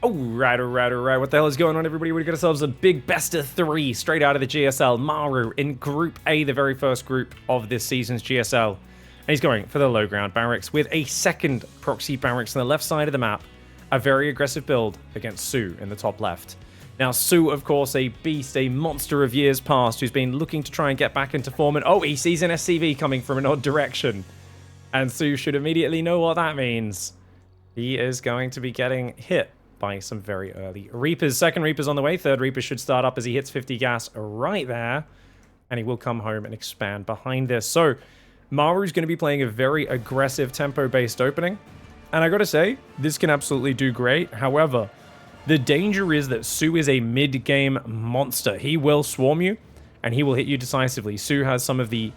Alright. What the hell is going on, everybody? We got ourselves a big best of 3 straight out of the GSL. Maru in Group A, the very first group of this season's GSL. And he's going for the low ground barracks with a second proxy barracks on the left side of the map. A very aggressive build against SOO in the top left. Now, SOO, of course, a beast, a monster of years past, who's been looking to try and get back into form. And oh, he sees an SCV coming from an odd direction. And SOO should immediately know what that means. He is going to be getting hit by some very early Reapers. Second Reaper's on the way. Third Reaper should start up as he hits 50 gas right there. And he will come home and expand behind this. So, Maru's going to be playing a very aggressive tempo-based opening. And I gotta say, this can absolutely do great. However, the danger is that SOO is a mid-game monster. He will swarm you, and he will hit you decisively. SOO has some of the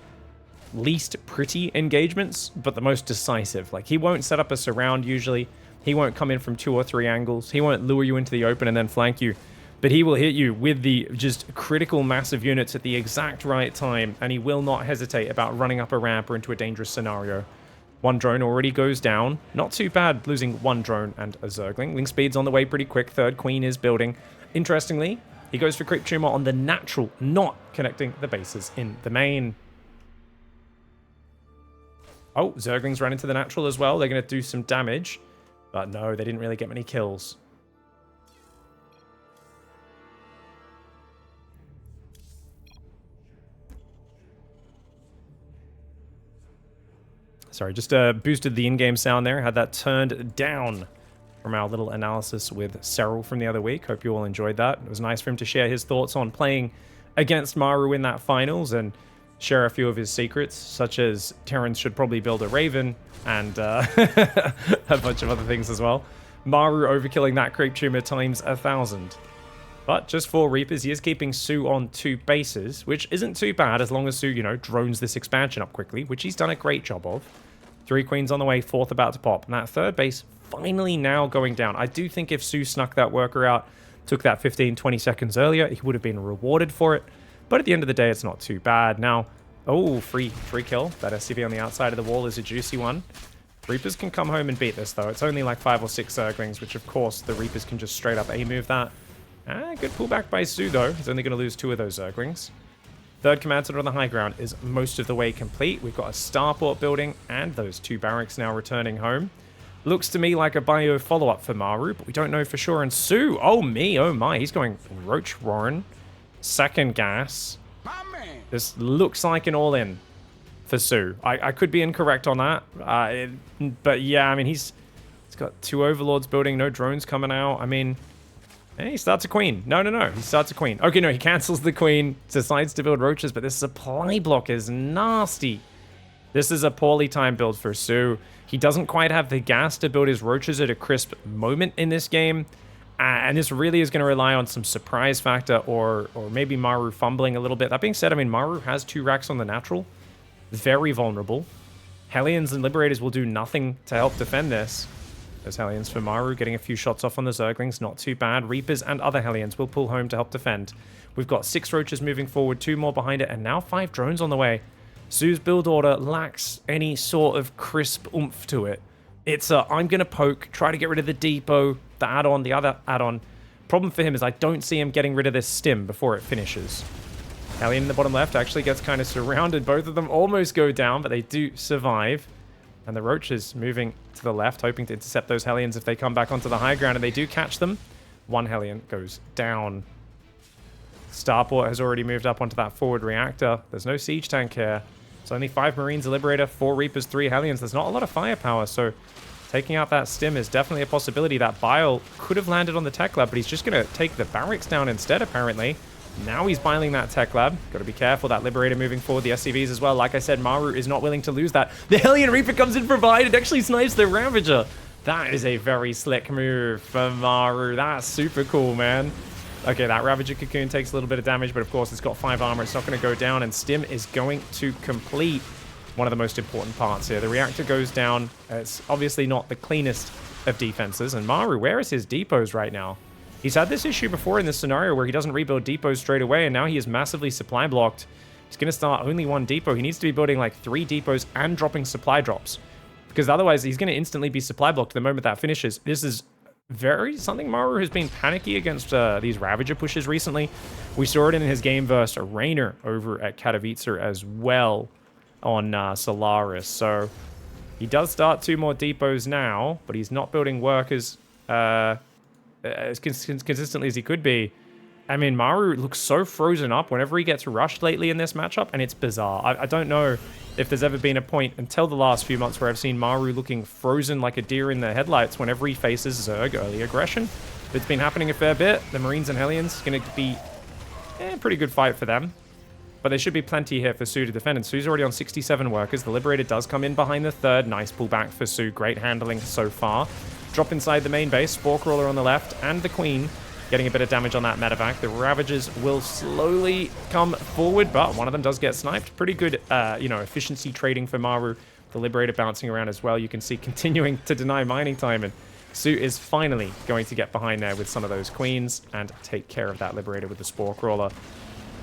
least pretty engagements, but the most decisive. Like, he won't set up a surround usually. He won't come in from 2 or 3 angles. He won't lure you into the open and then flank you. But he will hit you with the just critical massive units at the exact right time, and he will not hesitate about running up a ramp or into a dangerous scenario. 1 drone already goes down. Not too bad losing 1 drone and a Zergling. Link speed's on the way pretty quick. Third Queen is building. Interestingly, he goes for Creep Tumor on the natural, not connecting the bases in the main. Oh, Zerglings ran into the natural as well. They're going to do some damage. But no, they didn't really get many kills. Sorry, just boosted the in-game sound there. Had that turned down from our little analysis with Cyril from the other week. Hope you all enjoyed that. It was nice for him to share his thoughts on playing against Maru in that finals and share a few of his secrets, such as Terrence should probably build a Raven and a bunch of other things as well. Maru overkilling that Creep Tumor times 1,000. But just 4 Reapers, he is keeping SOO on 2 bases, which isn't too bad as long as SOO, you know, drones this expansion up quickly, which he's done a great job of. 3 Queens on the way, 4th about to pop. And that 3rd base finally now going down. I do think if SOO snuck that worker out, took that 15-20 seconds earlier, he would have been rewarded for it. But at the end of the day, it's not too bad. Now, oh, free kill. That SCV on the outside of the wall is a juicy one. Reapers can come home and beat this, though. It's only like 5 or 6 Zerglings, which, of course, the Reapers can just straight up A-move that. Good pullback by SOO, though. He's only going to lose 2 of those Zerglings. Third command center on the high ground is most of the way complete. We've got a starport building and those 2 barracks now returning home. Looks to me like a bio follow-up for Maru, but we don't know for sure. And SOO, oh my, he's going Roach Warren. Second gas. This looks like an all-in for SOO. I could be incorrect on that. But yeah, I mean, he's got 2 Overlords building, no drones coming out. I mean, hey, he starts a Queen. No. He starts a Queen. Okay, no, he cancels the Queen, decides to build Roaches, but this supply block is nasty. This is a poorly timed build for SOO. He doesn't quite have the gas to build his Roaches at a crisp moment in this game. And this really is going to rely on some surprise factor or maybe Maru fumbling a little bit. That being said, I mean, Maru has 2 racks on the natural. Very vulnerable. Hellions and Liberators will do nothing to help defend this. Those Hellions for Maru getting a few shots off on the Zerglings. Not too bad. Reapers and other Hellions will pull home to help defend. We've got 6 Roaches moving forward, 2 more behind it, and now 5 drones on the way. SOO's build order lacks any sort of crisp oomph to it. It's I'm going to poke, try to get rid of the depot, the add-on, the other add-on. Problem for him is I don't see him getting rid of this stim before it finishes. Hellion in the bottom left actually gets kind of surrounded. Both of them almost go down, but they do survive. And the Roaches moving to the left, hoping to intercept those Hellions if they come back onto the high ground, and they do catch them. 1 Hellion goes down. Starport has already moved up onto that forward reactor. There's no siege tank here. It's only 5 Marines, a Liberator, 4 Reapers, 3 Hellions. There's not a lot of firepower, so taking out that stim is definitely a possibility. That bile could have landed on the tech lab, but he's just going to take the barracks down instead, apparently. Now he's biling that tech lab. Got to be careful. That Liberator moving forward. The SCVs as well. Like I said, Maru is not willing to lose that. The Hellion Reaper comes in for Vide. It actually snipes the Ravager. That is a very slick move for Maru. That's super cool, man. Okay, that Ravager Cocoon takes a little bit of damage, but of course it's got 5 armor. It's not going to go down, and Stim is going to complete one of the most important parts here. The reactor goes down. It's obviously not the cleanest of defenses. And Maru, where is his depots right now? He's had this issue before in this scenario where he doesn't rebuild depots straight away, and now he is massively supply blocked. He's going to start only 1 depot. He needs to be building like 3 depots and dropping supply drops, because otherwise he's going to instantly be supply blocked the moment that finishes. This is something Maru has been panicky against these Ravager pushes recently. We saw it in his game versus Rainer over at Katowice as well on Solaris. So he does start 2 more depots now, but he's not building workers as consistently as he could be. I mean, Maru looks so frozen up whenever he gets rushed lately in this matchup, and it's bizarre. I don't know if there's ever been a point until the last few months where I've seen Maru looking frozen like a deer in the headlights whenever he faces Zerg early aggression. It's been happening a fair bit. The Marines and Hellions going to be a pretty good fight for them. But there should be plenty here for SOO to defend, and SOO's already on 67 workers. The Liberator does come in behind the 3rd. Nice pullback for SOO. Great handling so far. Drop inside the main base. Spore Crawler on the left, and the Queen getting a bit of damage on that medevac. The Ravagers will slowly come forward, but one of them does get sniped. Pretty good, efficiency trading for Maru. The Liberator bouncing around as well. You can see continuing to deny mining time, and SOO is finally going to get behind there with some of those Queens and take care of that Liberator with the Spore Crawler.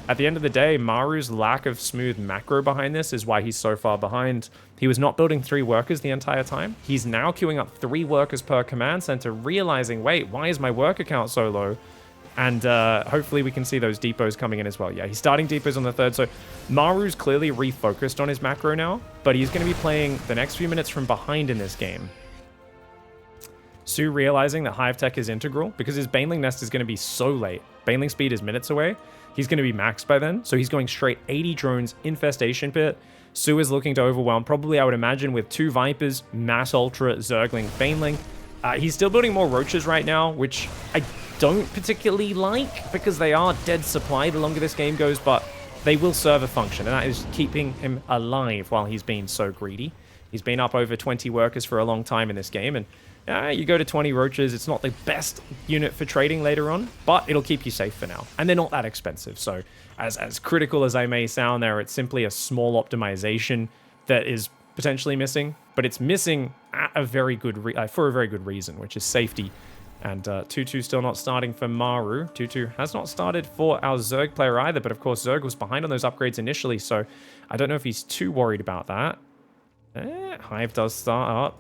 At the end of the day, Maru's lack of smooth macro behind this is why he's so far behind. He was not building 3 workers the entire time. He's now queuing up 3 workers per command center, realizing, wait, why is my worker count so low? And hopefully we can see those depots coming in as well. Yeah, he's starting depots on the 3rd, so Maru's clearly refocused on his macro now, but he's going to be playing the next few minutes from behind in this game. SOO realizing that Hive Tech is integral because his Baneling Nest is going to be so late. Baneling speed is minutes away. He's going to be maxed by then, so he's going straight 80 drones, Infestation Pit. SOO is looking to overwhelm, probably I would imagine with 2 Vipers, Mass Ultra, Zergling, Baneling. He's still building more Roaches right now, which I don't particularly like because they are dead supply the longer this game goes, but they will serve a function, and that is keeping him alive while he's been so greedy. He's been up over 20 workers for a long time in this game, and you go to 20 Roaches, it's not the best unit for trading later on, but it'll keep you safe for now. And they're not that expensive, so as critical as I may sound there, it's simply a small optimization that is potentially missing, but it's missing at a very good for a very good reason, which is safety. And 2-2 still not starting for Maru. 2-2 has not started for our Zerg player either, but of course Zerg was behind on those upgrades initially, so I don't know if he's too worried about that. Hive does start up.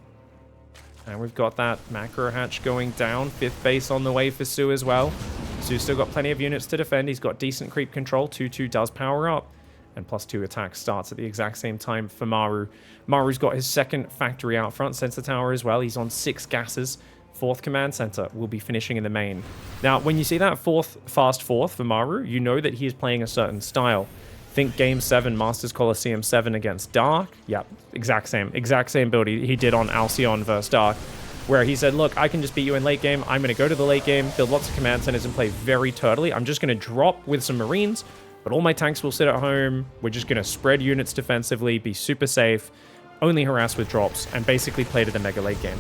And we've got that macro hatch going down. 5th base on the way for SOO as well. SOO's still got plenty of units to defend. He's got decent creep control. 2-2 does power up. And +2 attack starts at the exact same time for Maru. Maru's got his 2nd factory out front. Sensor tower as well. He's on 6 gases. 4th command center will be finishing in the main. Now, when you see that fast 4th for Maru, you know that he is playing a certain style. Think Game 7, Masters Coliseum 7 against Dark. Yep, exact same build he did on Alcyon versus Dark, where he said, look, I can just beat you in late game. I'm going to go to the late game, build lots of command centers, and play very turtly. I'm just going to drop with some Marines, but all my tanks will sit at home. We're just going to spread units defensively, be super safe, only harass with drops, and basically play to the mega late game.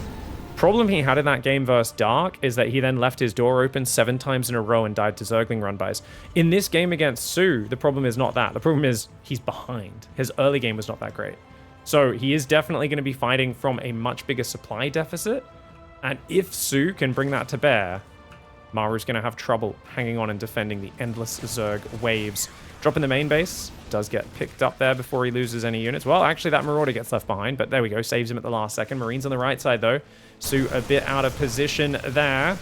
Problem he had in that game versus Dark is that he then left his door open 7 times in a row and died to Zergling run-bys. In this game against SOO, the problem is not that. The problem is he's behind. His early game was not that great. So he is definitely going to be fighting from a much bigger supply deficit. And if SOO can bring that to bear, Maru's going to have trouble hanging on and defending the endless Zerg waves. Dropping the main base. Does get picked up there before he loses any units. Well, actually, that Marauder gets left behind, but there we go. Saves him at the last second. Marines on the right side, though. SOO a bit out of position there.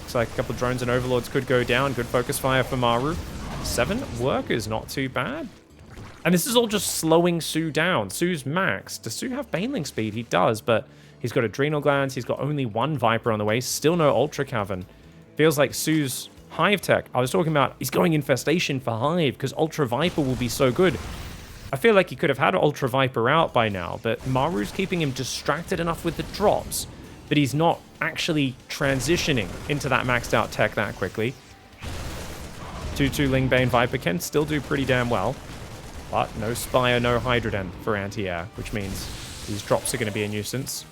Looks like a couple of drones and overlords could go down. Good focus fire for Maru. 7 workers, not too bad. And this is all just slowing SOO down. SOO's max. Does SOO have Baneling speed? He does, but he's got Adrenal Glands. He's got only 1 Viper on the way. Still no Ultra Cavern. Feels like SOO's Hive Tech. I was talking about he's going Infestation for Hive because Ultra Viper will be so good. I feel like he could have had Ultra Viper out by now, but Maru's keeping him distracted enough with the drops that he's not actually transitioning into that maxed out tech that quickly. 2-2 Lingbane Viper can still do pretty damn well, but no Spire, no Hydroden for anti-air, which means these drops are going to be a nuisance.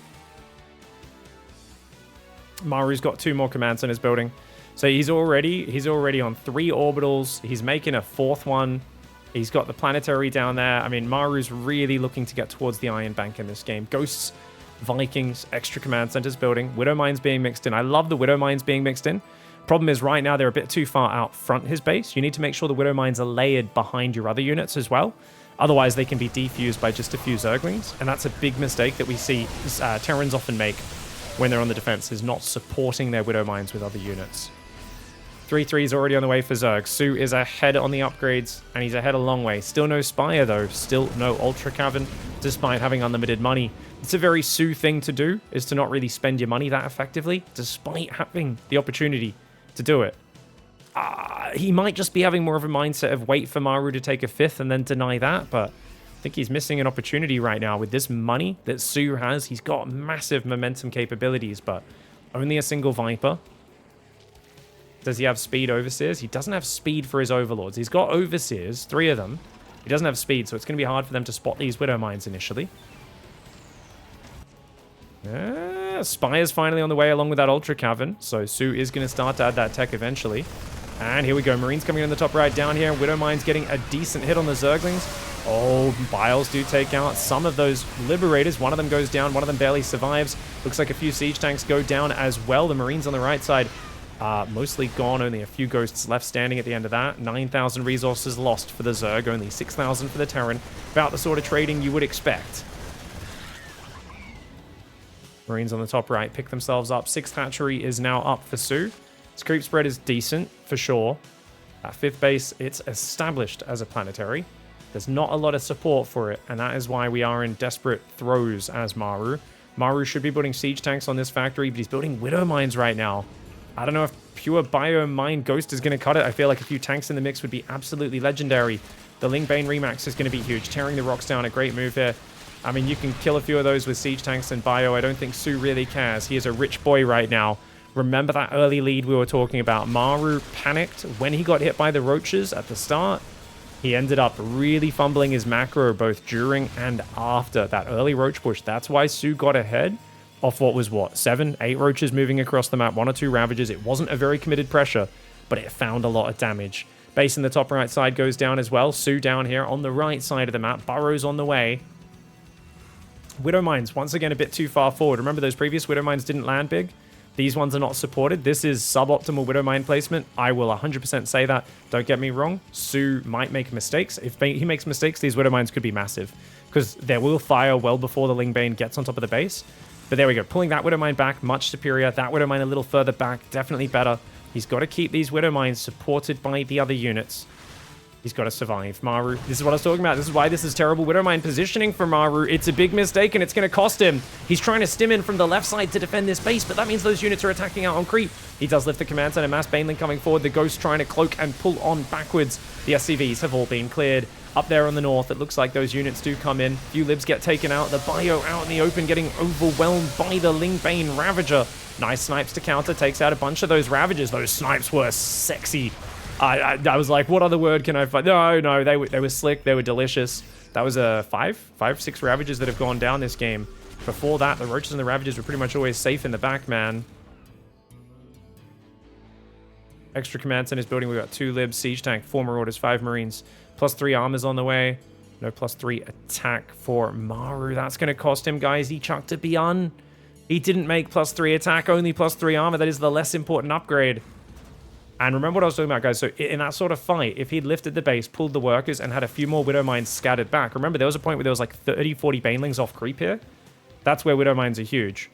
Maru's got 2 more command centers building. So he's already on 3 orbitals. He's making a 4th one. He's got the planetary down there. I mean, Maru's really looking to get towards the Iron Bank in this game. Ghosts, Vikings, extra command centers building. Widow Mines being mixed in. I love the Widow Mines being mixed in. Problem is right now they're a bit too far out front his base. You need to make sure the Widow Mines are layered behind your other units as well. Otherwise, they can be defused by just a few Zerglings. And that's a big mistake that we see Terrans often make when they're on the defense is not supporting their Widow Mines with other units. 3-3 is already on the way for Zerg. SOO is ahead on the upgrades, and he's ahead a long way. Still no Spire, though. Still no Ultra Cavern, despite having unlimited money. It's a very SOO thing to do, is to not really spend your money that effectively, despite having the opportunity to do it. He might just be having more of a mindset of wait for Maru to take a 5th and then deny that, but I think he's missing an opportunity right now. With this money that SOO has, he's got massive momentum capabilities, but only a single Viper. Does he have speed Overseers? He doesn't have speed for his Overlords. He's got Overseers, 3 of them. He doesn't have speed, so it's going to be hard for them to spot these Widow Mines initially. Spire's finally on the way along with that Ultra Cavern, so SOO is going to start to add that tech eventually. And here we go. Marines coming in the top right down here. Widow Mines getting a decent hit on the Zerglings. Oh, Biles do take out some of those Liberators. One of them goes down. One of them barely survives. Looks like a few Siege Tanks go down as well. The Marines on the right side mostly gone. Only a few Ghosts left standing at the end of that. 9,000 resources lost for the Zerg. Only 6,000 for the Terran. About the sort of trading you would expect. Marines on the top right pick themselves up. 6th Hatchery is now up for SOO. His creep spread is decent, for sure. At 5th base, it's established as a planetary. There's not a lot of support for it, and that is why we are in desperate throes as Maru. Maru should be building siege tanks on this factory, but he's building Widow Mines right now. I don't know if pure Bio Mine Ghost is going to cut it. I feel like a few tanks in the mix would be absolutely legendary. The Ling Bane Remax is going to be huge. Tearing the rocks down, a great move here. I mean, you can kill a few of those with siege tanks and Bio. I don't think SOO really cares. He is a rich boy right now. Remember that early lead we were talking about. Maru panicked when he got hit by the roaches at the start. He ended up really fumbling his macro both during and after that early roach push. That's why SOO got ahead off what was, 7, 8 roaches moving across the map, 1 or 2 ravages. It wasn't a very committed pressure, but it found a lot of damage. Base in the top right side goes down as well. SOO down here on the right side of the map. Burrows on the way. Widow Mines, once again, a bit too far forward. Remember those previous Widow Mines didn't land big? These ones are not supported. This is suboptimal Widow Mine placement. I will 100% say that. Don't get me wrong. SOO might make mistakes. If he makes mistakes, these Widow Mines could be massive, because they will fire well before the Ling Bane gets on top of the base. But there we go. Pulling that Widow Mine back, much superior. That Widow Mine a little further back, definitely better. He's got to keep these Widow Mines supported by the other units. He's got to survive. Maru, this is what I was talking about. This is why this is terrible Widow Mine positioning for Maru. It's a big mistake, and it's going to cost him. He's trying to stim in from the left side to defend this base, but that means those units are attacking out on creep. He does lift the command center. Mass Baneling coming forward. The Ghost trying to cloak and pull on backwards. The SCVs have all been cleared. Up there on the north, it looks like those units do come in. Few libs get taken out. The Bio out in the open, getting overwhelmed by the Ling Bane Ravager. Nice snipes to counter. Takes out a bunch of those Ravagers. Those snipes were sexy. I was like, what other word can I find? No, they were slick. They were delicious. That was a 6 Ravagers that have gone down this game. Before that, the Roaches and the Ravagers were pretty much always safe in the back, man. Extra command centers building. We've got 2 libs, siege tank, 4 marauders, 5 marines, +3 armors on the way. No +3 attack for Maru. That's going to cost him, guys. He chucked a Beyond. He didn't make +3 attack, only +3 armor. That is the less important upgrade. And remember what I was talking about, guys. So in that sort of fight, if he'd lifted the base, pulled the workers, and had a few more Widow Mines scattered back. Remember, there was a point where there was like 30, 40 Banelings off creep here. That's where Widow Mines are huge.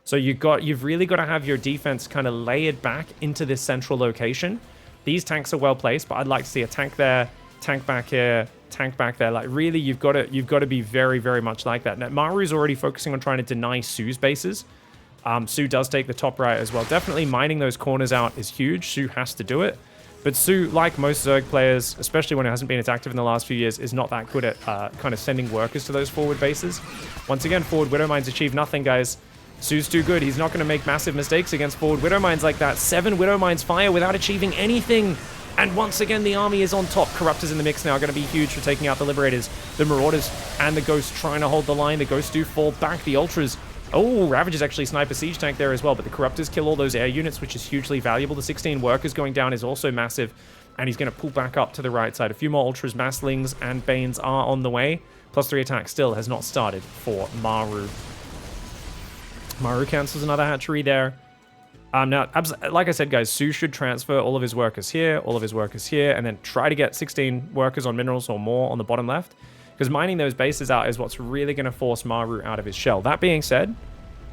So you've really got to have your defense kind of layered back into this central location. These tanks are well placed, but I'd like to see a tank there, tank back here, tank back there. Like really, you've got to be very, very much like that. Now, Maru's already focusing on trying to deny SOO's bases. SOO does take the top right as well. Definitely mining those corners out is huge. SOO has to do it. But SOO, like most Zerg players, especially when it hasn't been as active in the last few years, is not that good at kind of sending workers to those forward bases. Once again, forward Widow Mines achieve nothing, guys. SOO's too good. He's not going to make massive mistakes against forward Widow Mines like that. 7 Widow Mines fire without achieving anything. And once again, the army is on top. Corruptors in the mix now, going to be huge for taking out the Liberators. The Marauders and the Ghosts trying to hold the line. The Ghosts do fall back. The Ultras... Oh, Ravagers actually snipe a siege tank there as well, but the Corruptors kill all those air units, which is hugely valuable. The 16 workers going down is also massive, and he's going to pull back up to the right side. A few more Ultras, Masslings, and Banes are on the way. +3 attack still has not started for Maru. Maru cancels another hatchery there. Now, like I said, guys, SOO should transfer all of his workers here, all of his workers here, and then try to get 16 workers on minerals or more on the bottom left. Because mining those bases out is what's really going to force Maru out of his shell. That being said,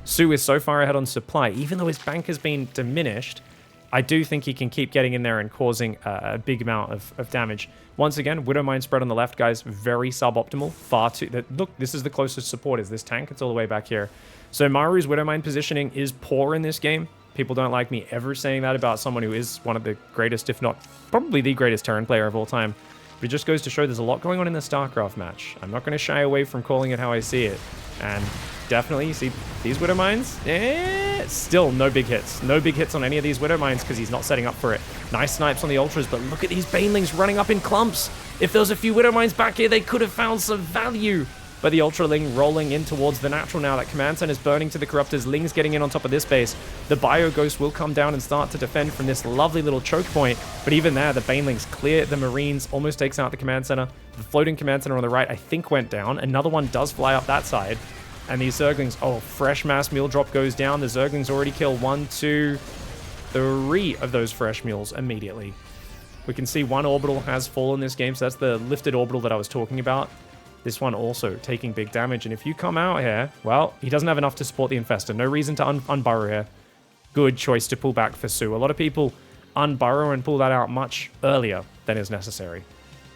SOO is so far ahead on supply. Even though his bank has been diminished, I do think he can keep getting in there and causing a big amount of damage. Once again, Widowmine spread on the left, guys. Very suboptimal. Far too... Look, this is the closest support is this tank. It's all the way back here. So Maru's Widowmine positioning is poor in this game. People don't like me ever saying that about someone who is one of the greatest, if not probably the greatest Terran player of all time. But it just goes to show there's a lot going on in the StarCraft match. I'm not going to shy away from calling it how I see it. And definitely, you see these Widowmines? Still no big hits. No big hits on any of these Widowmines because he's not setting up for it. Nice snipes on the Ultras, but look at these Banelings running up in clumps. If there was a few Widowmines back here, they could have found some value. But the Ultraling rolling in towards the natural now. That command center is burning to the Corruptors. Ling's getting in on top of this base. The Bio Ghost will come down and start to defend from this lovely little choke point. But even there, the Banelings clear the Marines. Almost takes out the command center. The floating command center on the right, I think, went down. Another one does fly up that side. And these Zerglings, oh, fresh mass mule drop goes down. The Zerglings already kill 1, 2, 3 of those fresh mules immediately. We can see one orbital has fallen this game. So that's the lifted orbital that I was talking about. This one also taking big damage. And if you come out here, well, he doesn't have enough to support the Infestor. No reason to unburrow here. Good choice to pull back for SOO. A lot of people unburrow and pull that out much earlier than is necessary.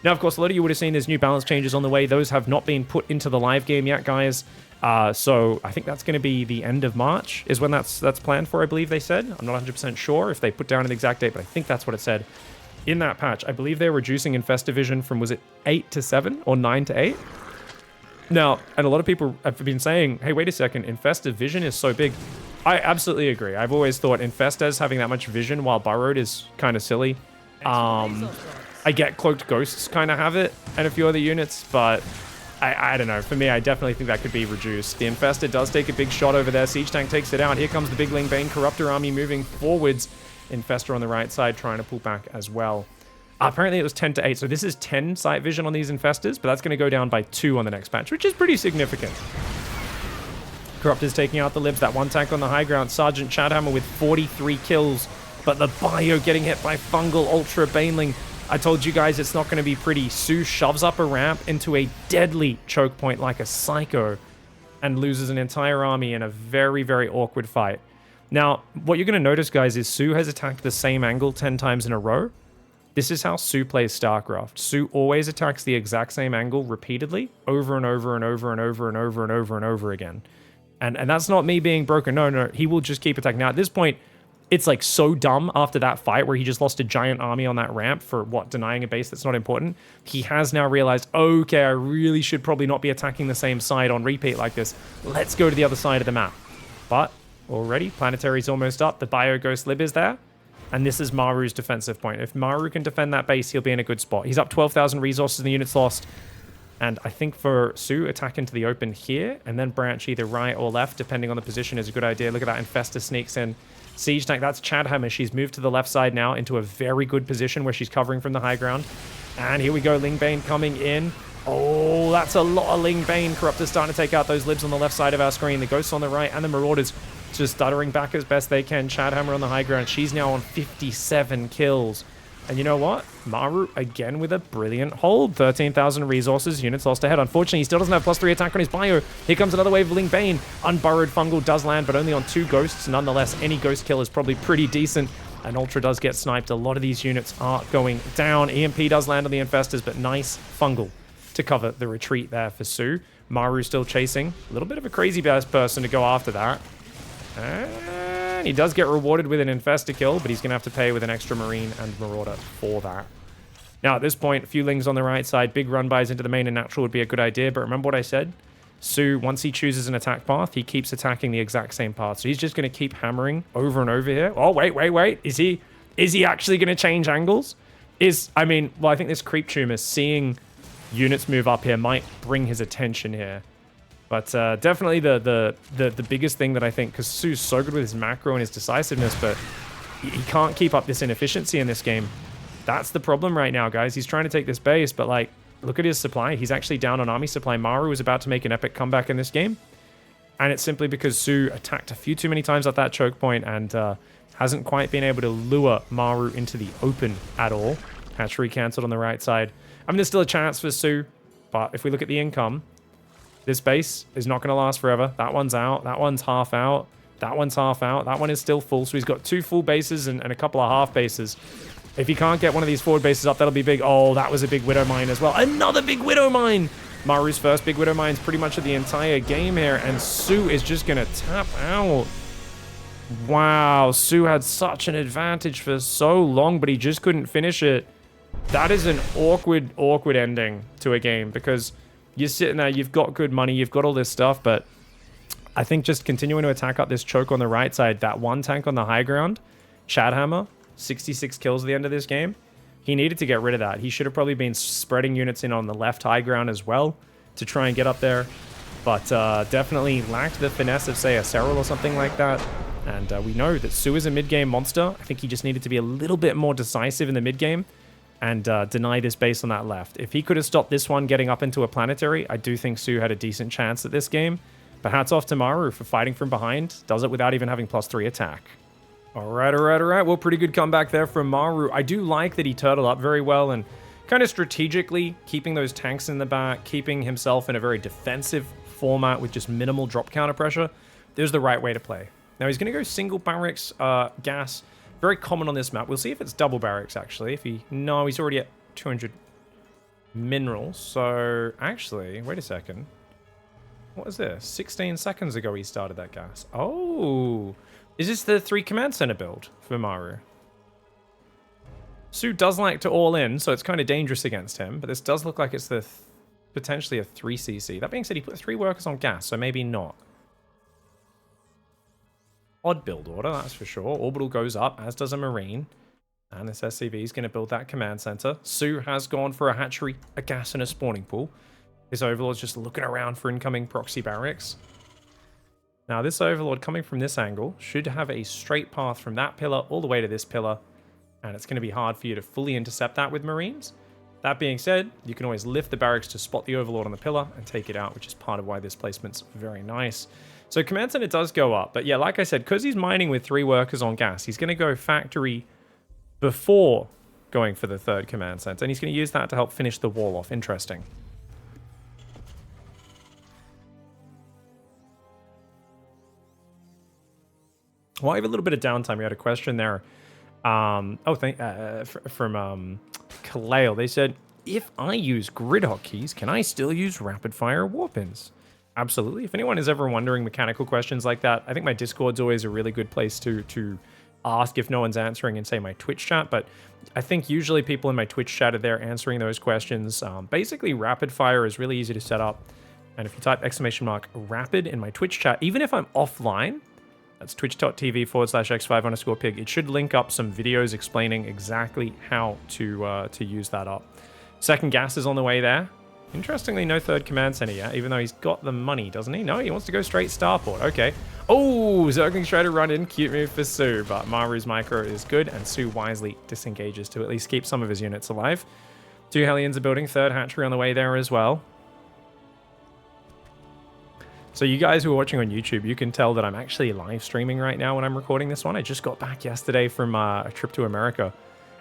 Now, of course, a lot of you would have seen there's new balance changes on the way. Those have not been put into the live game yet, guys. So I think that's going to be the end of March is when that's planned for, I believe they said. I'm not 100% sure if they put down an exact date, but I think that's what it said. In that patch, I believe they're reducing Infestor Vision from, was it 8 to 7 or 9 to 8? Now, and a lot of people have been saying, hey, wait a second, Infestor Vision is so big. I absolutely agree. I've always thought Infestors having that much vision while burrowed is kind of silly. I get Cloaked Ghosts kind of have it and a few other units, but I don't know. For me, I definitely think that could be reduced. The Infestor does take a big shot over there. Siege Tank takes it out. Here comes the big Ling Bane Corruptor army moving forwards. Infestor on the right side trying to pull back as well. Apparently it was 10 to 8, so this is 10 sight vision on these Infestors, but that's going to go down by 2 on the next patch, which is pretty significant. Corruptor's taking out the Libs. That one tank on the high ground. Sergeant Chadhammer with 43 kills, but the Bio getting hit by Fungal Ultra Baneling. I told you guys it's not going to be pretty. SOO shoves up a ramp into a deadly choke point like a psycho and loses an entire army in a very, very awkward fight. Now, what you're going to notice, guys, is SOO has attacked the same angle 10 times in a row. This is how SOO plays StarCraft. SOO always attacks the exact same angle repeatedly, over and over and over and over and over and over and over again. And that's not me being broken. No, he will just keep attacking. Now, at this point, it's like so dumb after that fight where he just lost a giant army on that ramp for, what, denying a base that's not important. He has now realized, okay, I really should probably not be attacking the same side on repeat like this. Let's go to the other side of the map. But already, Planetary's almost up. The Bio Ghost Lib is there. And this is Maru's defensive point. If Maru can defend that base, he'll be in a good spot. He's up 12,000 resources and the unit's lost. And I think for SOO, attack into the open here and then branch either right or left, depending on the position, is a good idea. Look at that. Infestor sneaks in. Siege Tank, that's Chadhammer. She's moved to the left side now into a very good position where she's covering from the high ground. And here we go. Ling Bane coming in. Oh, that's a lot of Ling Bane. Corruptor's starting to take out those Libs on the left side of our screen. The Ghosts on the right and the Marauders just stuttering back as best they can. Chadhammer on the high ground. She's now on 57 kills. And you know what? Maru, again, with a brilliant hold. 13,000 resources. Units lost ahead. Unfortunately, he still doesn't have +3 attack on his Bio. Here comes another wave of Ling Bane. Unburrowed Fungal does land, but only on 2 Ghosts. Nonetheless, any Ghost kill is probably pretty decent. And Ultra does get sniped. A lot of these units are going down. EMP does land on the Infestors, but nice Fungal to cover the retreat there for SOO. Maru still chasing. A little bit of a crazy person to go after that. And he does get rewarded with an Infestor kill, but he's going to have to pay with an extra Marine and Marauder for that. Now, at this point, a few Lings on the right side. Big run-bys into the main and natural would be a good idea, but remember what I said? SOO, once he chooses an attack path, he keeps attacking the exact same path. So he's just going to keep hammering over and over here. Oh, wait. Is he actually going to change angles? I think this Creep Tumor, seeing units move up here, might bring his attention here. But definitely the biggest thing that I think, because SOO's so good with his macro and his decisiveness, but he can't keep up this inefficiency in this game. That's the problem right now, guys. He's trying to take this base, but like, look at his supply. He's actually down on army supply. Maru is about to make an epic comeback in this game. And it's simply because SOO attacked a few too many times at that choke point and hasn't quite been able to lure Maru into the open at all. Hatchery cancelled on the right side. I mean, there's still a chance for SOO, but if we look at the income, This base is not going to last forever. That one's out. That one's half out. That one's half out. That one is still full. So he's got 2 full bases and a couple of half bases. If he can't get one of these forward bases up, that'll be big. Oh, that was a big Widow Mine as well. Another big Widow Mine! Maru's first big Widow Mine's pretty much of the entire game here. And SOO is just going to tap out. Wow, SOO had such an advantage for so long, but he just couldn't finish it. That is an awkward, awkward ending to a game because you're sitting there, you've got good money, you've got all this stuff, but I think just continuing to attack up this choke on the right side, that one tank on the high ground, Chadhammer, 66 kills at the end of this game. He needed to get rid of that. He should have probably been spreading units in on the left high ground as well to try and get up there, but definitely lacked the finesse of, say, a Serral or something like that. And we know that SOO is a mid-game monster. I think he just needed to be a little bit more decisive in the mid-game and deny this base on that left. If he could have stopped this one getting up into a planetary, I do think SOO had a decent chance at this game. But hats off to Maru for fighting from behind. Does it without even having +3 attack. All right. Well, pretty good comeback there from Maru. I do like that he turtled up very well and kind of strategically keeping those tanks in the back, keeping himself in a very defensive format with just minimal drop counter pressure. It was the right way to play. Now he's going to go single barracks gas. Very common on this map. We'll see if it's double barracks, actually. No, he's already at 200 minerals. So, actually, wait a second. What is this? 16 seconds ago he started that gas. Oh, is this the 3 command center build for Maru? SOO does like to all in, so it's kind of dangerous against him. But this does look like it's the potentially a 3cc. That being said, he put 3 workers on gas, so maybe not. Odd build order, that's for sure. Orbital goes up, as does a Marine. And this SCV is going to build that command center. SOO has gone for a hatchery, a gas, and a spawning pool. His Overlord's just looking around for incoming proxy barracks. Now, this Overlord coming from this angle should have a straight path from that pillar all the way to this pillar. And it's going to be hard for you to fully intercept that with Marines. That being said, you can always lift the barracks to spot the Overlord on the pillar and take it out, which is part of why this placement's very nice. So command center does go up, but yeah, like I said, because he's mining with 3 workers on gas, he's going to go factory before going for the 3rd command center, and he's going to use that to help finish the wall off. Interesting. Well, I have a little bit of downtime. We had a question there. From Kalale. They said, if I use grid hotkeys, can I still use rapid fire warpins? Absolutely. If anyone is ever wondering mechanical questions like that, I think my Discord's always a really good place to ask if no one's answering in, say, my Twitch chat. But I think usually people in my Twitch chat are there answering those questions. Basically, rapid fire is really easy to set up. And if you type !rapid in my Twitch chat, even if I'm offline, that's twitch.tv/x5_pig, it should link up some videos explaining exactly how to use that up. 2nd gas is on the way there. Interestingly, no 3rd command center yet, even though he's got the money, doesn't he? No, he wants to go straight starport. Okay. Oh, Zergling's trying to run in. Cute move for SOO, but Maru's micro is good, and SOO wisely disengages to at least keep some of his units alive. 2 Hellions are building, 3rd hatchery on the way there as well. So you guys who are watching on YouTube, you can tell that I'm actually live streaming right now when I'm recording this one. I just got back yesterday from a trip to America,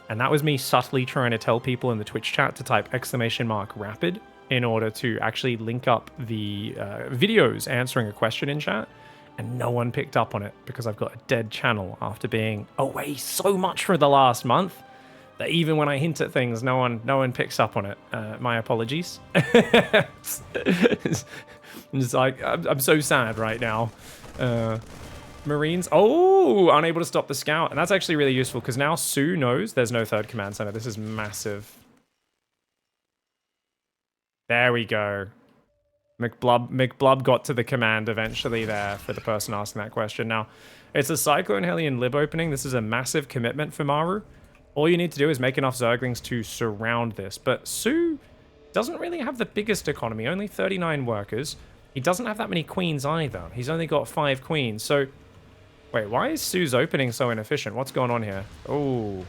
and that was me subtly trying to tell people in the Twitch chat to type !rapid in order to actually link up the videos answering a question in chat, and no one picked up on it because I've got a dead channel after being away so much for the last month that even when I hint at things, no one picks up on it. My apologies. It's like, I'm so sad right now. Marines, unable to stop the scout, and that's actually really useful because now SOO knows there's no 3rd command center. This is massive. There we go. McBlub got to the command eventually there for the person asking that question. Now, it's a Cyclone Hellion lib opening. This is a massive commitment for Maru. All you need to do is make enough Zerglings to surround this. But SOO doesn't really have the biggest economy, only 39 workers. He doesn't have that many queens either. He's only got 5 queens. So, wait, why is SOO's opening so inefficient? What's going on here? Oh.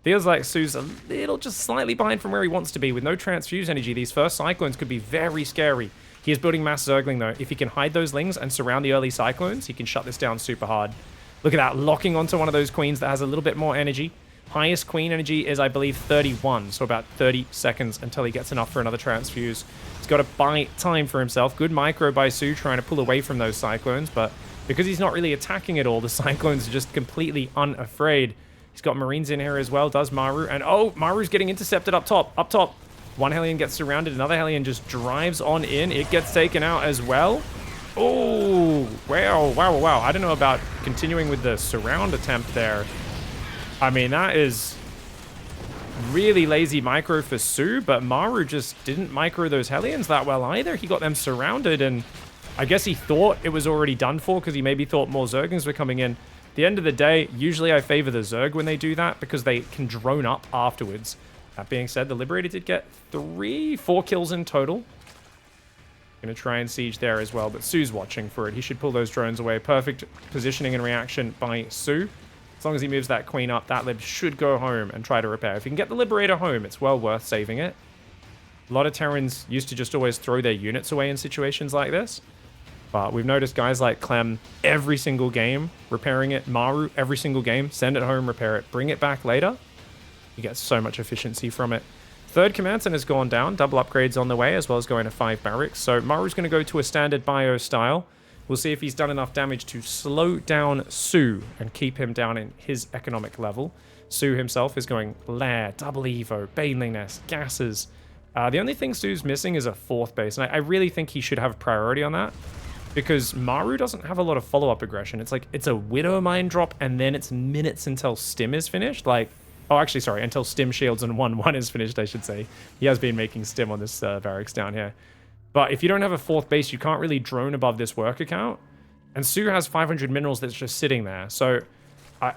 Feels like SOO's a little, just slightly behind from where he wants to be. With no transfuse energy, these first Cyclones could be very scary. He is building mass Zergling, though. If he can hide those Lings and surround the early Cyclones, he can shut this down super hard. Look at that, locking onto one of those Queens that has a little bit more energy. Highest queen energy is, I believe, 31, so about 30 seconds until he gets enough for another transfuse. He's got to buy time for himself. Good micro by SOO trying to pull away from those cyclones, but because he's not really attacking at all, the cyclones are just completely unafraid. He's got marines in here as well, does Maru, and oh, Maru's getting intercepted up top, One Hellion gets surrounded, another Hellion just drives on in. It gets taken out as well. Oh, wow. I don't know about continuing with the surround attempt there. I mean, that is really lazy micro for SOO, but Maru just didn't micro those Hellions that well either. He got them surrounded, and I guess he thought it was already done for because he maybe thought more Zerglings were coming in. At the end of the day, usually I favor the Zerg when they do that because they can drone up afterwards. That being said, the Liberator did get 4 kills in total. Gonna try and siege there as well, but SOO's watching for it. He should pull those drones away. Perfect positioning and reaction by SOO. As long as he moves that queen up, that Lib should go home and try to repair. If he can get the Liberator home, it's well worth saving it. A lot of Terrans used to just always throw their units away in situations like this. But we've noticed guys like Clem every single game repairing it. Maru every single game. Send it home, repair it, bring it back later. You get so much efficiency from it. Third command center has gone down. Double upgrades on the way, as well as going to 5 barracks. So Maru's going to go to a standard bio style. We'll see if he's done enough damage to slow down SOO and keep him down in his economic level. SOO himself is going Lair, Double Evo, Baneling Nest, Gases. The only thing SOO's missing is a 4th base, and I really think he should have priority on that. Because Maru doesn't have a lot of follow-up aggression. It's like, it's a Widow Mine drop, and then it's minutes until Stim is finished. Like, oh, actually, sorry, until Stim Shields and 1-1 is finished, I should say. He has been making Stim on this barracks down here. But if you don't have a 4th base, you can't really drone above this work account. And SOO has 500 minerals that's just sitting there. So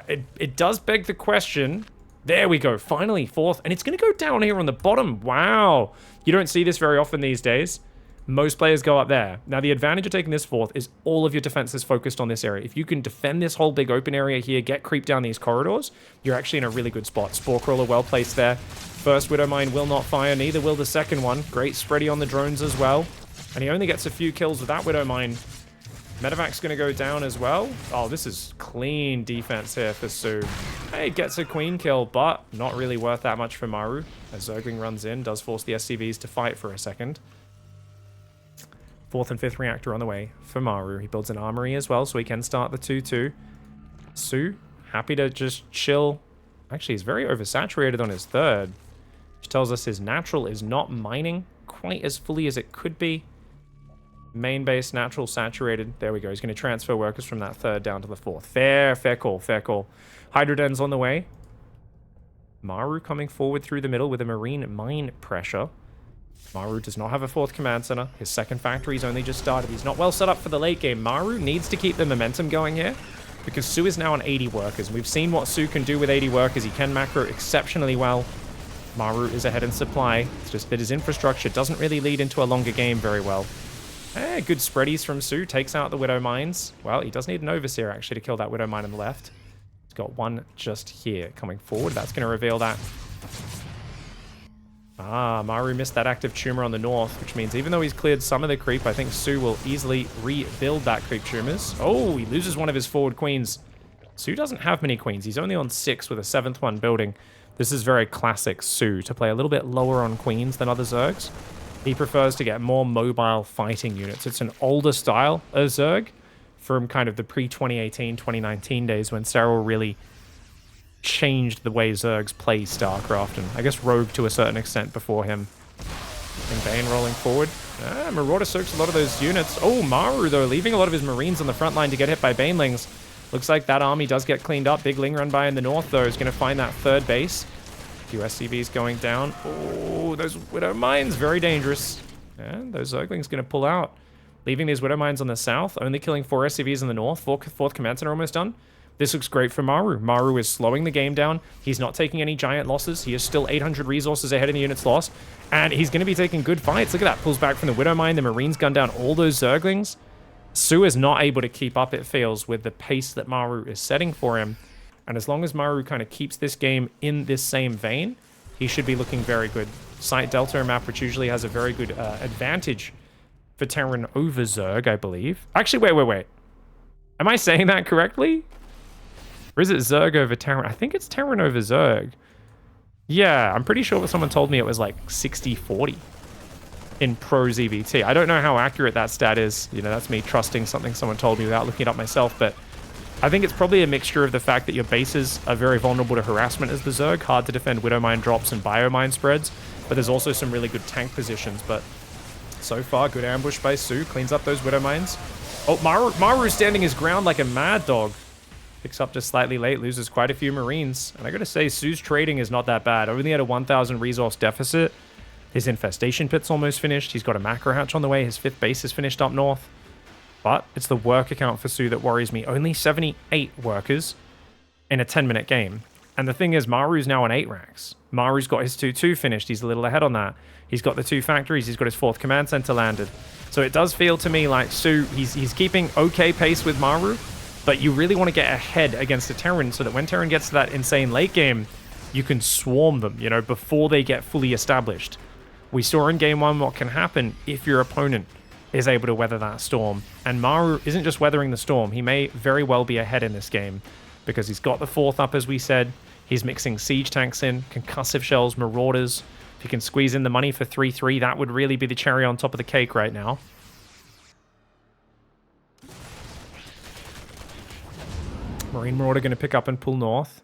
it does beg the question. There we go, finally 4th. And it's going to go down here on the bottom. Wow. You don't see this very often these days. Most players go up there. Now, the advantage of taking this 4th is all of your defenses focused on this area. If you can defend this whole big open area here, get creep down these corridors, you're actually in a really good spot. Spore Crawler well placed there. First Widow Mine will not fire, neither will the second one. Great spready on the drones as well. And he only gets a few kills with that Widow Mine. Medevac's going to go down as well. Oh, this is clean defense here for SOO. Hey, gets a queen kill, but not really worth that much for Maru. As Zergling runs in, does force the SCVs to fight for a second. 4th and 5th reactor on the way for Maru. He builds an armory as well, so he can start the 2-2. SOO, happy to just chill. Actually, he's very oversaturated on his 3rd, which tells us his natural is not mining quite as fully as it could be. Main base, natural, saturated. There we go. He's going to transfer workers from that 3rd down to the 4th. Fair call, fair call. Hydroden's on the way. Maru coming forward through the middle with a marine mine pressure. Maru does not have a 4th command center. His 2nd factory's only just started. He's not well set up for the late game. Maru needs to keep the momentum going here because SOO is now on 80 workers. And we've seen what SOO can do with 80 workers. He can macro exceptionally well. Maru is ahead in supply. It's just that his infrastructure doesn't really lead into a longer game very well. Hey, good spreadies from SOO. Takes out the Widow Mines. Well, he does need an Overseer actually to kill that Widow Mine on the left. He's got one just here coming forward. That's going to reveal that. Ah, Maru missed that active tumor on the north, which means even though he's cleared some of the creep, I think SOO will easily rebuild that creep tumors. Oh, he loses one of his forward queens. SOO doesn't have many queens. He's only on 6 with a 7th one building. This is very classic SOO, to play a little bit lower on queens than other Zergs. He prefers to get more mobile fighting units. It's an older style of Zerg from kind of the pre-2018, 2019 days when Cyril really changed the way Zergs play StarCraft, and I guess Rogue to a certain extent before him. And Bane rolling forward. Marauder soaks a lot of those units. Oh, Maru, though, leaving a lot of his Marines on the front line to get hit by Banelings. Looks like that army does get cleaned up. Big Ling run by in the north, though, is going to find that 3rd base. A few SCVs going down. Oh, those Widow Mines, very dangerous. And those Zerglings going to pull out. Leaving these Widow Mines on the south, only killing 4 SCVs in the north. 4th command center almost done. This looks great for Maru. Maru is slowing the game down. He's not taking any giant losses. He is still 800 resources ahead in the units lost. And he's going to be taking good fights. Look at that. Pulls back from the Widow Mine. The Marines gun down all those Zerglings. SOO is not able to keep up, it feels, with the pace that Maru is setting for him. And as long as Maru kind of keeps this game in this same vein, he should be looking very good. Site Delta map, which usually has a very good advantage for Terran over Zerg, I believe. Actually, wait. Am I saying that correctly? Or is it Zerg over Terran? I think it's Terran over Zerg. Yeah, I'm pretty sure someone told me it was like 60-40 in pro ZBT. I don't know how accurate that stat is. You know, that's me trusting something someone told me without looking it up myself, but I think it's probably a mixture of the fact that your bases are very vulnerable to harassment as the Zerg, hard to defend Widowmine drops and Biomine spreads, but there's also some really good tank positions. But so far, good ambush by SOO, cleans up those Widowmines. Oh, Maru standing his ground like a mad dog. Picks up just slightly late, loses quite a few Marines. And I gotta say, SOO's trading is not that bad. Only at a 1,000 resource deficit. His infestation pit's almost finished. He's got a macro hatch on the way. His 5th base is finished up north. But it's the work account for SOO that worries me. Only 78 workers in a 10-minute game. And the thing is, Maru's now on 8 racks. Maru's got his 2-2 finished. He's a little ahead on that. He's got the 2 factories. He's got his 4th command center landed. So it does feel to me like SOO, he's keeping okay pace with Maru, but you really want to get ahead against the Terran so that when Terran gets to that insane late game, you can swarm them, you know, before they get fully established. We saw in game 1 what can happen if your opponent is able to weather that storm. And Maru isn't just weathering the storm. He may very well be ahead in this game because he's got the 4th up, as we said. He's mixing siege tanks in, concussive shells, marauders. If he can squeeze in the money for 3-3, that would really be the cherry on top of the cake right now. Marine Marauder going to pick up and pull north.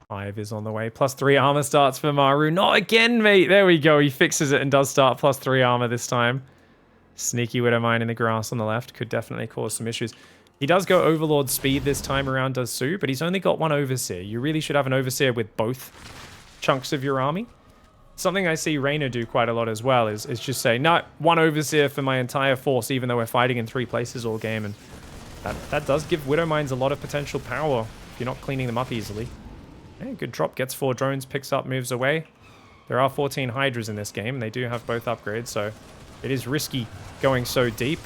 5 is on the way. +3 armor starts for Maru. Not again, mate. There we go. He fixes it and does start +3 armor this time. Sneaky Widowmine in the grass on the left. Could definitely cause some issues. He does go Overlord speed this time around, does SOO, but he's only got 1 Overseer. You really should have an Overseer with both chunks of your army. Something I see Reyna do quite a lot as well is just say, no, 1 Overseer for my entire force, even though we're fighting in 3 places all game. And that does give Widowmines a lot of potential power if you're not cleaning them up easily. Okay, good drop, gets 4 drones, picks up, moves away. There are 14 Hydras in this game, and they do have both upgrades, so it is risky going so deep.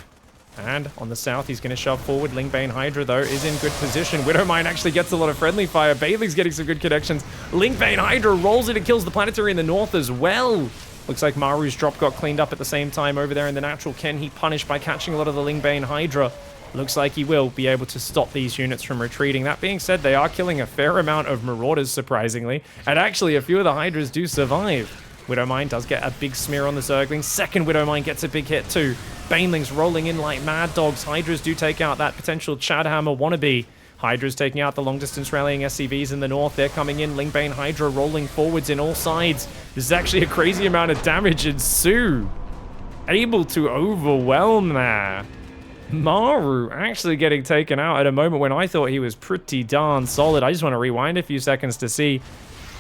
And on the south, he's going to shove forward. Lingbane Hydra, though, is in good position. Widowmine actually gets a lot of friendly fire. Bailey's getting some good connections. Lingbane Hydra rolls it and kills the Planetary in the north as well. Looks like Maru's drop got cleaned up at the same time over there in the natural. Can he punish by catching a lot of the Lingbane Hydra? Looks like he will be able to stop these units from retreating. That being said, they are killing a fair amount of Marauders, surprisingly. And actually, a few of the Hydras do survive. Widowmine does get a big smear on the Zerglings. Second Widowmine gets a big hit too. Banelings rolling in like mad dogs. Hydras do take out that potential Chadhammer wannabe. Hydra's taking out the long-distance rallying SCVs in the north. They're coming in. Lingbane Hydra rolling forwards in all sides. This is actually a crazy amount of damage, and SOO able to overwhelm there. Maru actually getting taken out at a moment when I thought he was pretty darn solid. I just want to rewind a few seconds to see.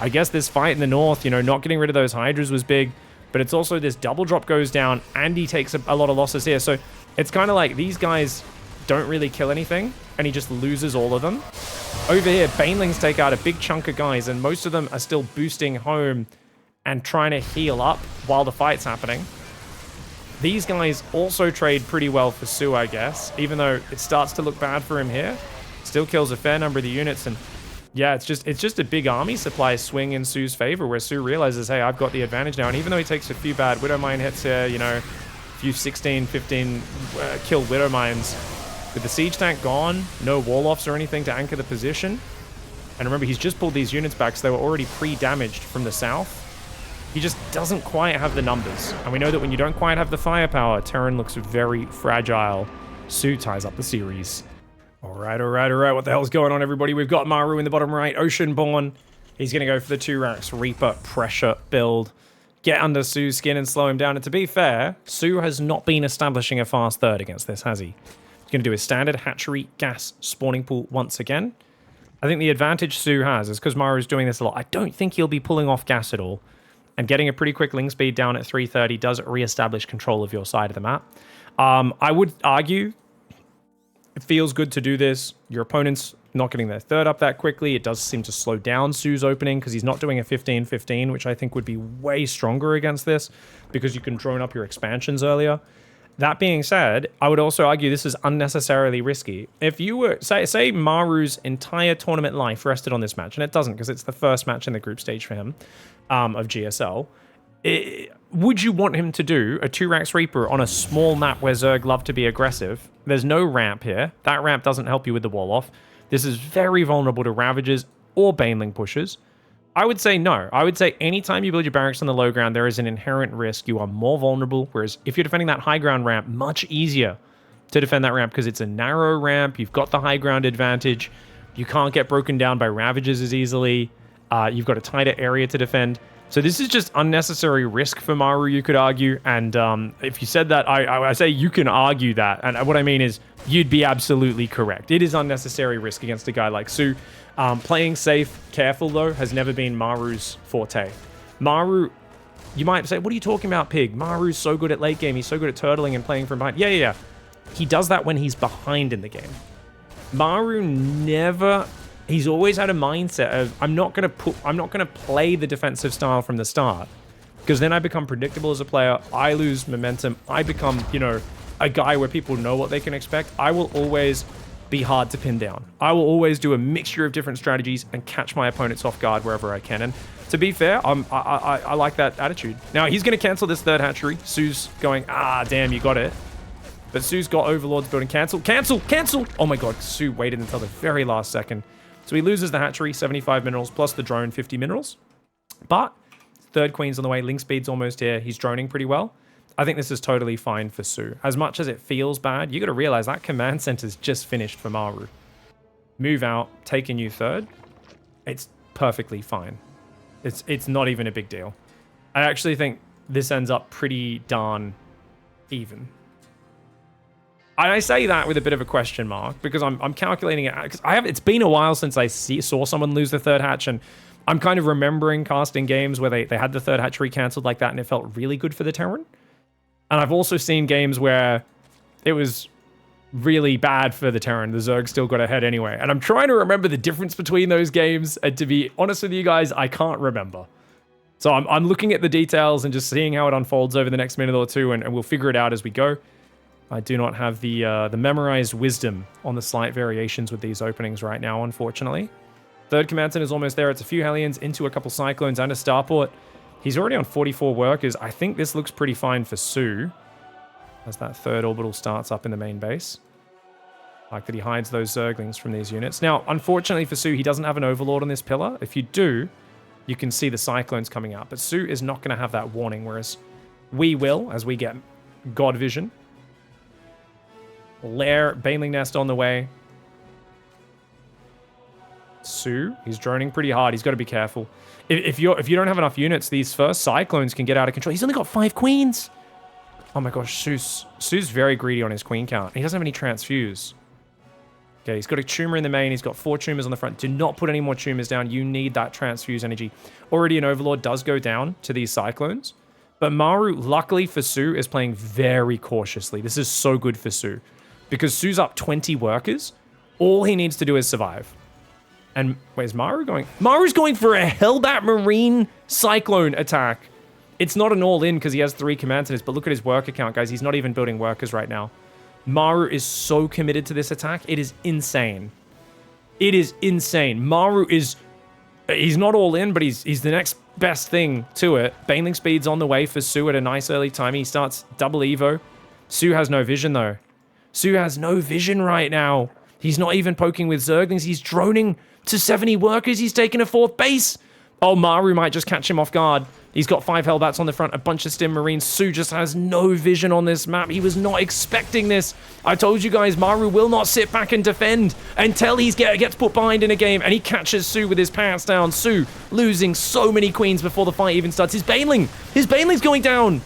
I guess this fight in the north, you know, not getting rid of those Hydras was big, but it's also this double drop goes down and he takes a lot of losses here. So it's kind of like these guys don't really kill anything and he just loses all of them. Over here, Banelings take out a big chunk of guys and most of them are still boosting home and trying to heal up while the fight's happening. These guys also trade pretty well for SOO, I guess, even though it starts to look bad for him here. Still kills a fair number of the units, and yeah, it's just a big army supply swing in SOO's favor, where SOO realizes, hey, I've got the advantage now. And even though he takes a few bad Widowmine hits here, you know, a few 16, 15 kill Widowmines, with the siege tank gone, no wall-offs or anything to anchor the position. And remember, he's just pulled these units back, so they were already pre-damaged from the south. He just doesn't quite have the numbers. And we know that when you don't quite have the firepower, Terran looks very fragile. SOO ties up the series. All right. What the hell's going on, everybody? We've got Maru in the bottom right, Oceanborn. He's going to go for the 2 racks Reaper pressure build. Get under SOO's skin and slow him down. And to be fair, SOO has not been establishing a fast third against this, has he? He's going to do his standard hatchery gas spawning pool once again. I think the advantage SOO has is because Maru's doing this a lot. I don't think he'll be pulling off gas at all. And getting a pretty quick link speed down at 330 does re-establish control of your side of the map. I would argue it feels good to do this. Your opponent's not getting their third up that quickly. It does seem to slow down SOO's opening because he's not doing a 15-15, which I think would be way stronger against this because you can drone up your expansions earlier. That being said, I would also argue this is unnecessarily risky. If you were, say Maru's entire tournament life rested on this match, and it doesn't because it's the first match in the group stage for him of GSL, would you want him to do a 2-Rax Reaper on a small map where Zerg love to be aggressive? There's no ramp here. That ramp doesn't help you with the wall off. This is very vulnerable to Ravagers or Baneling pushers. I would say no. I would say anytime you build your barracks on the low ground, there is an inherent risk. You are more vulnerable, whereas if you're defending that high ground ramp, much easier to defend that ramp because it's a narrow ramp. You've got the high ground advantage. You can't get broken down by Ravagers as easily. You've got a tighter area to defend. So this is just unnecessary risk for Maru, you could argue. And if you said that, I say you can argue that. And what I mean is you'd be absolutely correct. It is unnecessary risk against a guy like SOO. Playing safe, careful, though, has never been Maru's forte. Maru, you might say, what are you talking about, Pig? Maru's so good at late game. He's so good at turtling and playing from behind. Yeah. He does that when he's behind in the game. Maru never... He's always had a mindset of, I'm not going to play the defensive style from the start, because then I become predictable as a player. I lose momentum. I become, a guy where people know what they can expect. I will always be hard to pin down. I will always do a mixture of different strategies and catch my opponents off guard wherever I can. And to be fair, I like that attitude. Now, he's going to cancel this third hatchery. SOO's going, damn, you got it. But SOO's got Overlords building cancel. Cancel! Oh my god, SOO waited until the very last second. So he loses the hatchery, 75 minerals, plus the drone, 50 minerals. But third queen's on the way. Link speed's almost here. He's droning pretty well. I think this is totally fine for SOO. As much as it feels bad, you got to realize that command center's just finished for Maru. Move out, take a new third. It's perfectly fine. It's not even a big deal. I actually think this ends up pretty darn even. I say that with a bit of a question mark because I'm calculating it because it's been a while since I saw someone lose the third hatch, and I'm kind of remembering casting games where they had the third hatchery cancelled like that and it felt really good for the Terran. And I've also seen games where it was really bad for the Terran. The Zerg still got ahead anyway. And I'm trying to remember the difference between those games, and to be honest with you guys, I can't remember. So I'm looking at the details and just seeing how it unfolds over the next minute or two, and we'll figure it out as we go. I do not have the memorized wisdom on the slight variations with these openings right now, unfortunately. Third command center is almost there. It's a few Hellions into a couple Cyclones and a Starport. He's already on 44 workers. I think this looks pretty fine for SOO as that third orbital starts up in the main base. Like that he hides those Zerglings from these units. Now, unfortunately for SOO, he doesn't have an Overlord on this pillar. If you do, you can see the Cyclones coming out. But SOO is not going to have that warning, whereas we will, as we get God Vision. Lair, Baneling Nest on the way. SOO, he's droning pretty hard. He's got to be careful. If you don't have enough units, these first Cyclones can get out of control. He's only got 5 queens. Oh my gosh, SOO's very greedy on his queen count. He doesn't have any transfuse. Okay, he's got a tumor in the main. He's got 4 tumors on the front. Do not put any more tumors down. You need that transfuse energy. Already an Overlord does go down to these Cyclones. But Maru, luckily for SOO, is playing very cautiously. This is so good for SOO. Because SOO's up 20 workers. All he needs to do is survive. And where's Maru going? Maru's going for a Hellbat Marine Cyclone attack. It's not an all-in because he has 3 command centers, but look at his worker count, guys. He's not even building workers right now. Maru is so committed to this attack. It is insane. It is insane. Maru is... He's not all-in, but he's the next best thing to it. Baneling speed's on the way for SOO at a nice early time. He starts double Evo. SOO has no vision, though. SOO has no vision right now. He's not even poking with Zerglings. He's droning to 70 workers. He's taking a 4th base. Oh, Maru might just catch him off guard. He's got 5 Hellbats on the front, a bunch of Stim Marines. SOO just has no vision on this map. He was not expecting this. I told you guys, Maru will not sit back and defend until he gets put behind in a game, and he catches SOO with his pants down. SOO losing so many queens before the fight even starts. His Baneling's going down.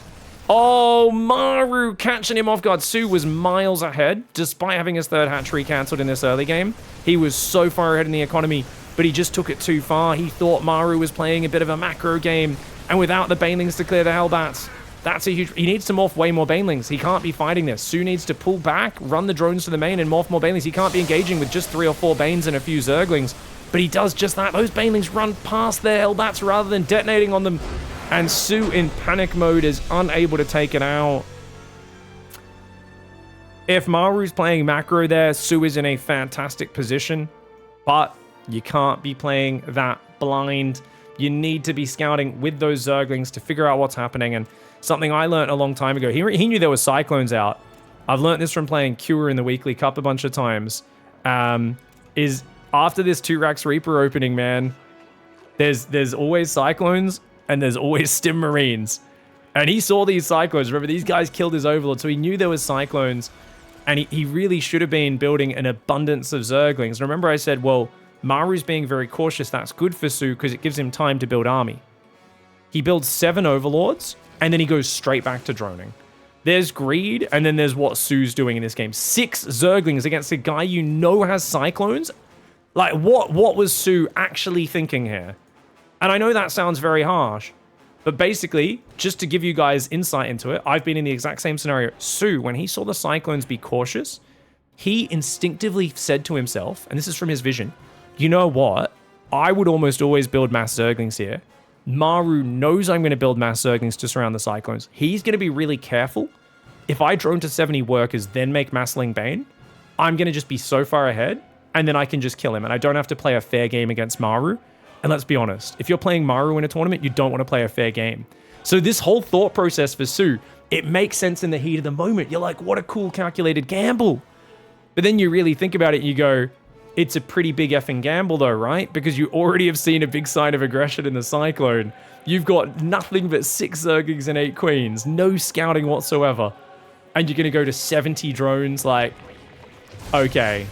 Oh, Maru catching him off guard. SOO was miles ahead, despite having his 3rd hatchery cancelled in this early game. He was so far ahead in the economy, but he just took it too far. He thought Maru was playing a bit of a macro game, and without the Banelings to clear the Hellbats, that's a huge... He needs to morph way more Banelings. He can't be fighting this. SOO needs to pull back, run the drones to the main, and morph more Banelings. He can't be engaging with just 3 or 4 Banes and a few Zerglings, but he does just that. Those Banelings run past their Hellbats rather than detonating on them. And SOO in panic mode is unable to take it out. If Maru's playing macro there, SOO is in a fantastic position. But you can't be playing that blind. You need to be scouting with those Zerglings to figure out what's happening. And something I learned a long time ago, he knew there were Cyclones out. I've learned this from playing Cure in the Weekly Cup a bunch of times. Is after this 2-Rax Reaper opening, man, there's always Cyclones and there's always Stim Marines. And he saw these Cyclones. Remember, these guys killed his Overlord, so he knew there was Cyclones. And he really should have been building an abundance of Zerglings. And remember I said, well, Maru's being very cautious. That's good for SOO because it gives him time to build army. He builds 7 Overlords, and then he goes straight back to droning. There's greed, and then there's what SOO's doing in this game. 6 Zerglings against a guy you know has Cyclones? Like, what was SOO actually thinking here? And I know that sounds very harsh, but basically, just to give you guys insight into it, I've been in the exact same scenario. SOO, when he saw the Cyclones be cautious, he instinctively said to himself, and this is from his vision, you know what? I would almost always build mass Zerglings here. Maru knows I'm going to build mass Zerglings to surround the Cyclones. He's going to be really careful. If I drone to 70 workers, then make Massling Bane, I'm going to just be so far ahead, and then I can just kill him, and I don't have to play a fair game against Maru. And let's be honest, if you're playing Maru in a tournament, you don't want to play a fair game. So this whole thought process for SOO, it makes sense in the heat of the moment. You're like, what a cool calculated gamble. But then you really think about it, and you go, it's a pretty big effing gamble though, right? Because you already have seen a big sign of aggression in the Cyclone. You've got nothing but 6 Zerglings and 8 Queens, no scouting whatsoever. And you're going to go to 70 drones, like, okay,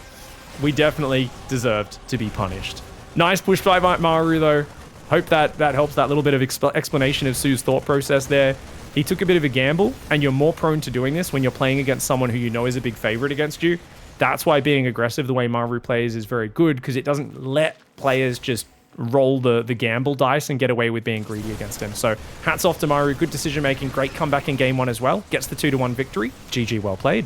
we definitely deserved to be punished. Nice push by Maru though. Hope that helps that little bit of explanation of SOO's thought process there. He took a bit of a gamble, and you're more prone to doing this when you're playing against someone who you know is a big favorite against you. That's why being aggressive the way Maru plays is very good, because it doesn't let players just roll the gamble dice and get away with being greedy against him. So hats off to Maru. Good decision making. Great comeback in game 1 as well. Gets the 2-1 victory. GG, well played.